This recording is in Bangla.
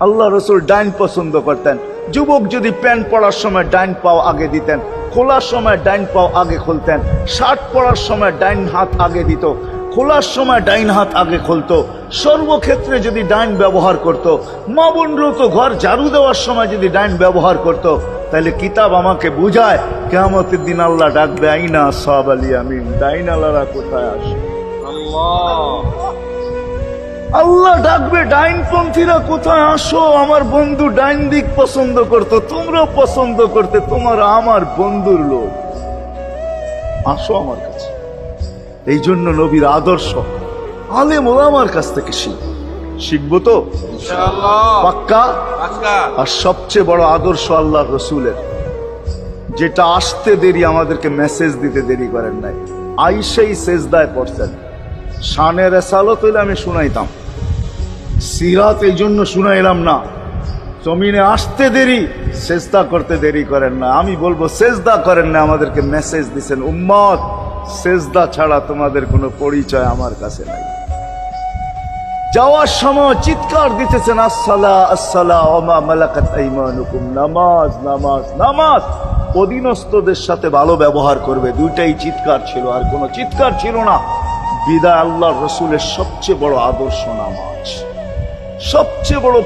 আল্লাহ রসুল ডাইন পছন্দ করতেন। যুবক যদি প্যান্ট পরার সময় ডাইন পাও আগে দিতেন, খোলার সময় ডাইন পাও আগে খুলতেন, শার্ট পরার সময় ডাইন হাত আগে দিত, খোলার সময় ডাইন হাত আগে খুলতো, সর্বক্ষেত্রে যদি ডাইন ব্যবহার করত। মা বোনরাও তো ঘর ঝাড়ু দেওয়ার সময় যদি ডাইন ব্যবহার করত, তাহলে কিতাব আমাকে বুঝায় কিয়ামতের দিন আল্লাহ ডাকবে আইনা আসহাব আল ইয়ামিন, ডাইন আলারা কোথায় আসে? আল্লাহ ডাকবে ডাইনপন্থীরা কোথায় আসো? আমার বন্ধু ডাইন দিক পছন্দ করতো, তোমরাও পছন্দ করতে, তোমরা আমার বন্ধুর লোক, আসো আমার কাছে। এই জন্য নবীর আদর্শ আলেম ওলামার কাছ থেকে শিখবো তো পাক্কা। আর সবচেয়ে বড় আদর্শ আল্লাহ রসুলের, যেটা আসতে দেরি, আমাদেরকে মেসেজ দিতে দেরি করেন নাই। আইসেই সেজদায় পড়ছেন। শানের এসালত হইলে আমি শুনাইতাম, সিরাত এই জন্য শুনাইলাম না। জমিনে আসতে দেরি, সেজদা করতে দেরি করেন না। আমি বলবো সেজদা করেন না, আমাদেরকে মেসেজ দিছেন উম্মত সেজদা ছাড়া তোমাদের কোনো পরিচয় আমার কাছে নাই। যাওয়ার সময় চিৎকার দিতেছেন আসসালা আসসালা ওয়া মা মালাকাত আইমানুকুম, নামাজ নামাজ নামাজ। অধীনস্থদের সাথে ভালো ব্যবহার করবে, দুইটাই চিৎকার ছিল, আর কোনো চিৎকার ছিল না। বিদায় আল্লাহ রসুলের সবচেয়ে বড় আদর্শ নামাজ, সবচেয়ে বড়